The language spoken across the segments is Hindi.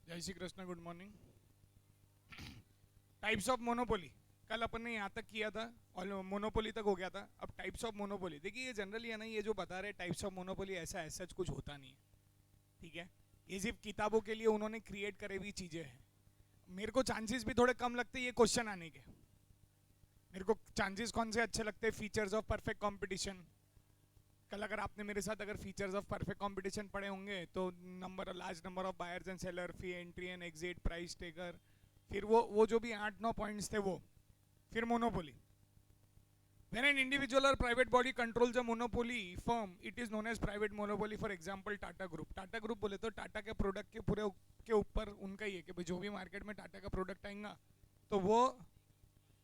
जय Shri Krishna, good morning. Types of monopoly कल अपन ने यहाँ तक किया था और मोनोपोली तक हो गया था। अब टाइप्स ऑफ मोनोपोली देखिए, ये जनरली है ना, ये जो बता रहे टाइप्स ऑफ मोनोपोली ऐसा ऐसा कुछ होता नहीं है, ठीक है। ये सिर्फ किताबों के लिए उन्होंने क्रिएट करे हुई चीज़ें हैं। मेरे को चांसेस भी थोड़े कम लगते हैं ये क्वेश्चन आने के। मेरे को चांसेस कौन से अच्छे लगते हैं? Features of perfect competition. कल अगर आपने मेरे साथ अगर फीचर्स ऑफ परफेक्ट कंपटीशन पढ़े होंगे तो large number of buyers and seller, fee entry and exit, price taker, फिर वो जो भी 8-9 पॉइंट्स थे वो, फिर monopoly. When an individual or private body controls a monopoly firm, it is known as private monopoly. For example, Tata group. Tata group बोले तो टाटा के प्रोडक्ट के पूरे के ऊपर उनका ही है कि भाई जो भी मार्केट में टाटा का प्रोडक्ट आएगा तो वो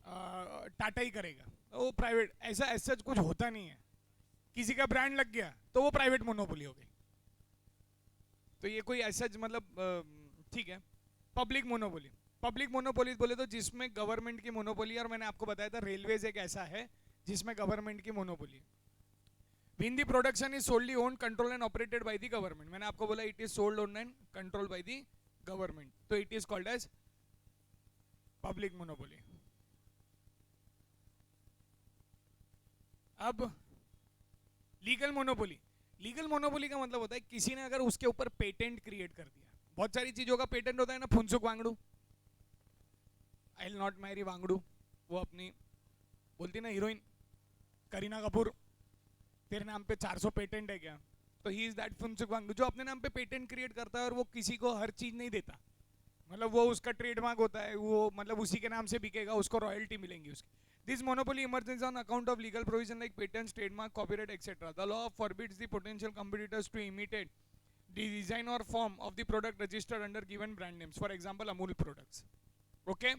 टाटा ही करेगा। तो वो प्राइवेट, ऐसा कुछ होता नहीं है। किसी का ब्रांड लग गया तो वो प्राइवेट मोनोपोली हो गई। तो ये कोई ऐसा मतलब ठीक है। पब्लिक मोनोपोली, पब्लिक मोनोपोली बोले तो जिसमें गवर्नमेंट की मोनोपोली, और मैंने आपको बताया था रेलवेज एक ऐसा है जिसमें गवर्नमेंट की monopoly. When the production is solely owned, controlled and operated by the government, मैंने आपको बोला it is solely owned and controlled by the government, तो it is called as public monopoly. अब लीगल मोनोपोली, लीगल मोनोपोली का मतलब होता है किसी ने अगर उसके ऊपर पेटेंट क्रिएट कर दिया। बहुत सारी चीजों का पेटेंट होता है ना, Phunsukh Wangdu, I will not marry Wangdu, वो अपनी बोलती ना हीरोइन करीना कपूर, तेरे नाम पे 400 पेटेंट है क्या? तो he is that Phunsukh Wangdu जो अपने नाम पे पेटेंट क्रिएट करता है और वो किसी को हर चीज नहीं देता। मतलब वो उसका ट्रेडमार्क होता है, वो मतलब उसी के नाम से बिकेगा, उसको रॉयल्टी मिलेंगी उसकी। This monopoly emerges on account of legal provision like patents, trademark, copyright etcetera. The law forbids the potential competitors to imitate the design और form of the product registered under given brand names, for example Amul products. Okay.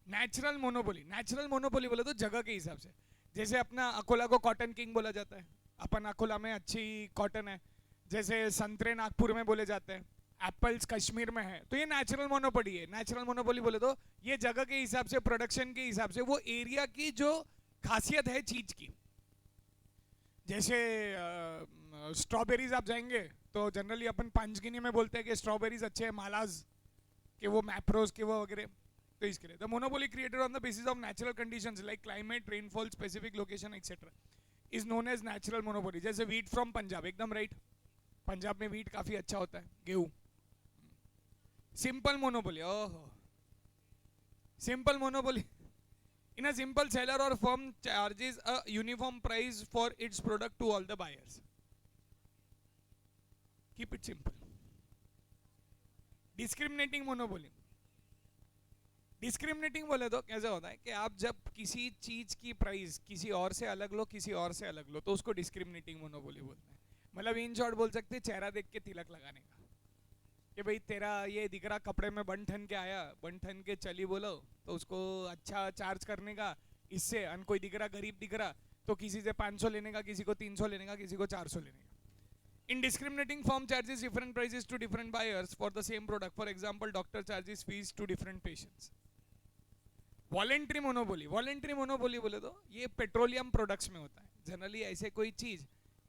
Natural monopoly, natural monopoly बोले तो जगह के हिसाब से, जैसे अपना अकोला को कॉटन किंग बोला जाता है, अपन अकोला में अच्छी कॉटन है। जैसे संतरे नागपुर में बोले जाते हैं, एप्पल्स कश्मीर में है, तो ये नेचुरल मोनोपोली है। नेचुरल मोनोपोली बोले तो ये जगह के हिसाब से, प्रोडक्शन के हिसाब से, वो एरिया की जो खासियत है चीज की। जैसे स्ट्रॉबेरीज आप जाएंगे तो जनरली अपन पंचगिनी में बोलते हैं कि स्ट्रॉबेरीज अच्छे हैं, मालाज के वो, मैप्रोज के वो वगैरह। तो इसके लिए the monopoly created on the basis of natural conditions like climate, rainfall, specific location etcetera is known as natural monopoly. जैसे वीट फ्रॉम पंजाब, एकदम राइट, पंजाब में वीट काफी अच्छा होता है, गेहूं। सिंपल मोनोपोली, ओहो, simple monopoly, in a simple seller और firm charges a uniform price for its product to all the buyers. Keep it simple. Discriminating monopoly, discriminating बोले तो कैसे होता है कि आप जब किसी चीज की प्राइस किसी और से अलग लो, किसी और से अलग लो, तो उसको डिस्क्रिमिनेटिंग मोनोपोली बोलते हैं। मतलब इन शॉर्ट बोल सकते हैं चेहरा देख के तिलक लगाने का, कि भाई तेरा ये दिख रहा कपड़े में बन ठन के आया, बन ठन के चली बोलो, तो उसको अच्छा चार्ज करने का। इससे कोई दिख रहा गरीब दिख रहा तो किसी से 500 लेने का, किसी को 300 लेने का, किसी को 400 लेने का। In discriminating firm charges different prices to different buyers for the same product. For example, doctor charges fees to different patients. Voluntary monopoly, voluntary monopoly बोले तो ये पेट्रोलियम प्रोडक्ट्स में होता है। जनरली ऐसे कोई चीज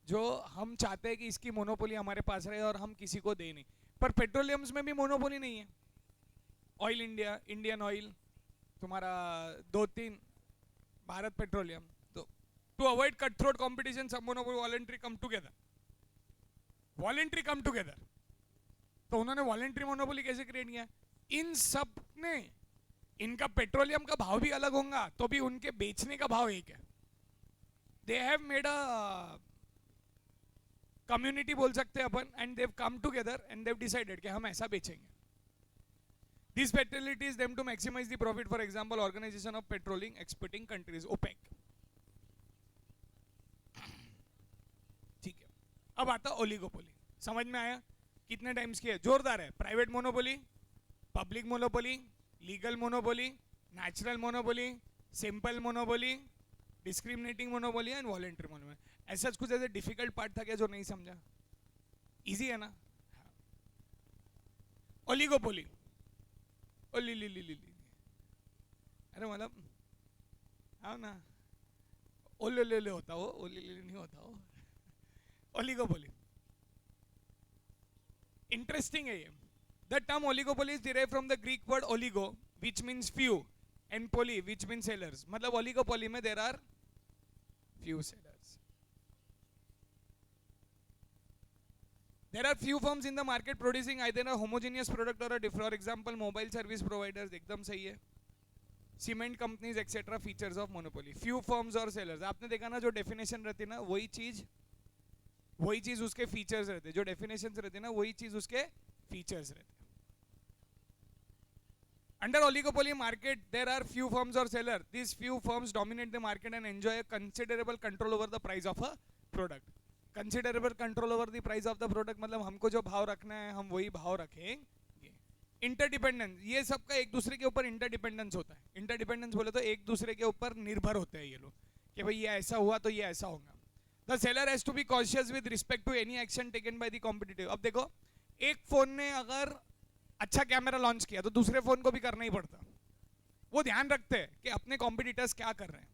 जो हम चाहते हैं कि इसकी मोनोपोली हमारे पास रहे और हम किसी को दे नहीं, पर पेट्रोलियम्स में भी मोनोपोली नहीं है। ऑयल इंडिया, इंडियन ऑयल, तुम्हारा 2-3 भारत पेट्रोलियम। तो to avoid cut throat competition सब monopoly voluntary come together, voluntary come together. तो उन्होंने वॉलेंट्री मोनोपोली कैसे क्रिएट किया? इन सब ने, इनका पेट्रोलियम का भाव भी अलग होगा तो भी उनके बेचने का भाव एक है। They have made a community बोल सकते हैं अपन, and they come together and they decided कि हम ऐसा बेचेंगे। This facilitates them to maximise the profit. For example organisation of petroleum exporting countries, OPEC. ठीक है। अब आता ओलिगोपोली, समझ में आया? कितने टाइम्स किया? जोरदार है। Private monopoly, public monopoly, legal monopoly, natural monopoly, simple monopoly, discriminating monopoly and voluntary monopoly. ऐसा कुछ ऐसे डिफिकल्ट पार्ट था क्या जो नहीं समझा? इजी है ना? ओलिगोपोली, ओली ली ली ली ली, अरे मतलब हाँ ना, ओले ले ले होता वो, ओली ली नहीं होता वो। ओलिगोपोली इंटरेस्टिंग है ये। The term oligopoly is derived from the Greek word oligo, which means few, and poly, which means sellers. मतलब oligopoly में there are few sellers. There are few firms in the market producing either a homogeneous product or a different. For example, mobile service providers, एकदम सही है. Cement companies, etc. Features of monopoly. Few firms or sellers. आपने देखा ना जो definition रहती है ना वही चीज उसके features रहते हैं. जो definitions रहते हैं ना वही चीज उसके features रहते हैं. Under oligopoly market, there are few firms or sellers. These few firms dominate the market and enjoy a considerable control over the price of a product. Considerable control over the price of the product मतलब हमको जो भाव रखना है हम वही भाव रखेंगे. इंटरडिपेंडेंस, ये सबका एक दूसरे के ऊपर इंटरडिपेंडेंस होता है. इंटरडिपेंडेंस बोले तो एक दूसरे के ऊपर निर्भर होते हैं ये लोग कि भाई ये ऐसा हुआ तो ये ऐसा होगा. The seller has to be cautious with respect to any action taken by the competitive. अब देखो एक फोन ने अगर अच्छा कैमरा लॉन्च किया तो दूसरे फोन को भी करना ही पड़ता. वो ध्यान रखते हैं कि अपने कॉम्पिटिटर्स क्या कर रहे हैं.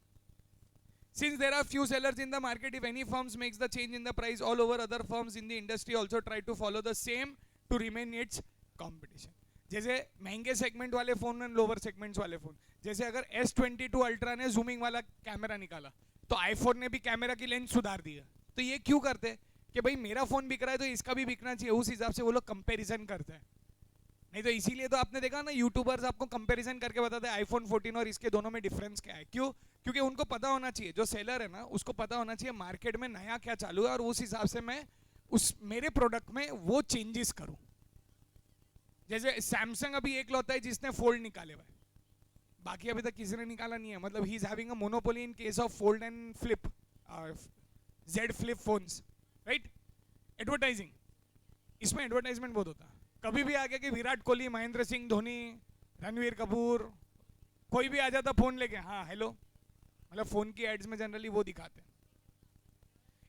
Since there are few sellers in the market, if any firms makes the change in the price all over, other firms in the industry also try to follow the same to remain its competition. जैसे महंगे सेगमेंट वाले फोन और लोअर सेगमेंट्स वाले फोन, जैसे अगर S22 अल्ट्रा ने जूमिंग वाला कैमरा निकाला तो आईफोन ने भी कैमरा की लेंस सुधार दिया. तो ये क्यों करते हैं कि भाई मेरा फोन बिक रहा है तो इसका भी बिकना चाहिए, उस हिसाब से वो लोग कंपैरिजन करते हैं. नहीं तो इसीलिए तो आपने देखा ना यूट्यूबर्स आपको कंपैरिजन करके बताते हैं आईफोन 14 और इसके दोनों में डिफरेंस क्या है. क्यों? क्योंकि उनको पता होना चाहिए, जो सेलर है ना उसको पता होना चाहिए मार्केट में नया क्या चालू है और उस हिसाब से मैं उस मेरे प्रोडक्ट में वो चेंजेस करूं. जैसे सैमसंग अभी एक लौता है जिसने फोल्ड निकाले हुए, बाकी अभी तक किसी ने निकाला नहीं है. मतलब he is having a monopoly in case of fold and flip, Z flip phones, right. Advertising, इसमें एडवर्टाइजमेंट बहुत होता है. कभी भी आ गया कि विराट कोहली, महेंद्र सिंह धोनी, रणवीर कपूर, कोई भी आ जाता फोन लेके, हाँ हेलो, मतलब फोन की एड्स में जनरली वो दिखाते हैं.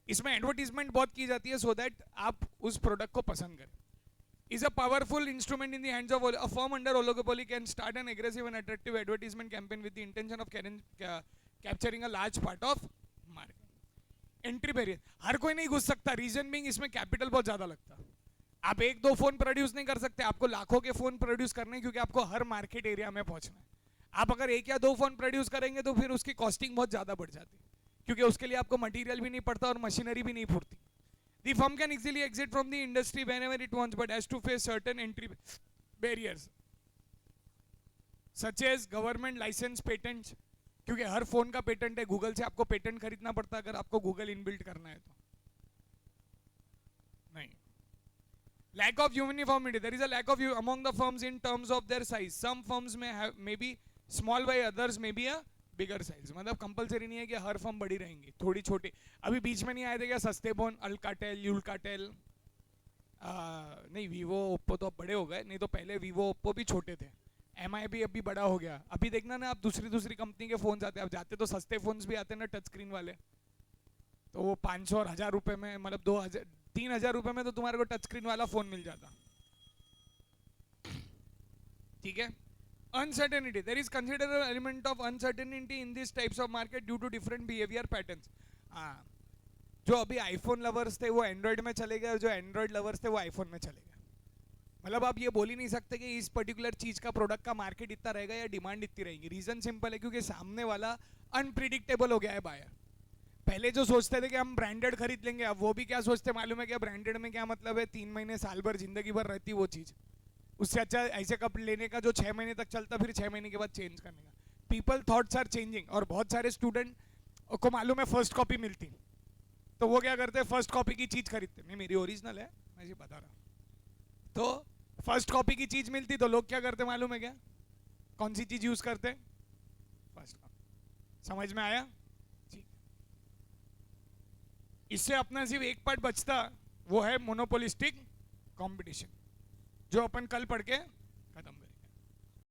इसमें एडवर्टीजमेंट बहुत की जाती है सो दैट आप उस प्रोडक्ट को पसंद करें. Is a powerful instrument in the hands of a firm under oligopoly can start an aggressive and attractive advertisement campaign with the intention of capturing a large part of market. Entry barrier, हर कोई नहीं घुस सकता. रीजन बीइंग इसमें कैपिटल बहुत ज्यादा लगता है. आप एक दो फोन प्रोड्यूस नहीं कर सकते, आपको लाखों के फोन प्रोड्यूस करने हैं क्योंकि आपको हर मार्केट एरिया में पहुंचना है. आप अगर एक या दो फोन प्रोड्यूस करेंगे तो फिर उसकी कॉस्टिंग बहुत ज्यादा बढ़ जाती है क्योंकि उसके लिए आपको मटेरियल भी नहीं पड़ता और मशीनरी भी नहीं फूटती. The firm can easily exit from the industry whenever it wants, but has to face certain entry barriers, such as government license patents. क्योंकि हर फोन का पेटेंट है, गूगल से आपको पेटेंट खरीदना पड़ता है अगर आपको गूगल इनबिल्ट करना है तो. नहीं. Lack of uniformity. There is a lack of among the firms in terms of their size. Some firms may be small by others may be a bigger size. मतलब कंपलसरी नहीं है कि हर फर्म बड़ी रहेंगी, थोड़ी छोटी. अभी बीच में नहीं आए थे क्या सस्ते फोन, अल्काटेल, यूलकाटेल, नहीं वीवो ओप्पो तो अब बड़े हो गए, नहीं तो पहले वीवो ओप्पो भी छोटे थे. MI भी अभी बड़ा हो गया. अभी देखना ना आप दूसरी कंपनी के फोन आते हैं, आप जाते तो सस्ते फोन्स भी आते हैं ना टच स्क्रीन वाले, तो वो 500 और 1000 रुपए में, मतलब 2000 3000 रुपए में तो तुम्हारे को टच स्क्रीन वाला फोन मिल जाता. ठीक है. Uncertainty. There is considerable element of uncertainty in these types of market due to different behavior patterns. जो अभी आईफोन लवर्स थे वो एंड्रॉइड में चले गए और जो एंड्रॉइड लवर्स थे वो आईफोन में चले गए. मतलब आप ये बोल ही नहीं सकते कि इस पर्टिकुलर चीज का प्रोडक्ट का मार्केट इतना रहेगा या डिमांड इतनी रहेगी. रीजन सिंपल है, क्योंकि सामने वाला अनप्रिडिक्टेबल हो गया है बायर. पहले जो सोचते थे कि हम ब्रांडेड खरीद लेंगे, अब वो भी क्या सोचते मालूम है क्या, ब्रांडेड में क्या मतलब है, 3 महीने साल भर जिंदगी भर रहती वो चीज. उससे अच्छा ऐसे कप लेने का जो 6 महीने तक चलता फिर 6 महीने के बाद चेंज करने का. People thoughts are changing. और बहुत सारे स्टूडेंट को मालूम है फर्स्ट कॉपी मिलती तो वो क्या करते हैं, फर्स्ट कॉपी की चीज खरीदते. नहीं मेरी ओरिजिनल है, मैं ये बता रहा हूँ. तो फर्स्ट कॉपी की चीज मिलती तो लोग क्या करते मालूम है क्या, कौन सी चीज यूज करते, फर्स्ट कॉपी. समझ में आया? इससे अपना सिर्फ एक पार्ट बचता, वो है मोनोपोलिस्टिक कंपटीशन, जो अपन कल पढ़ के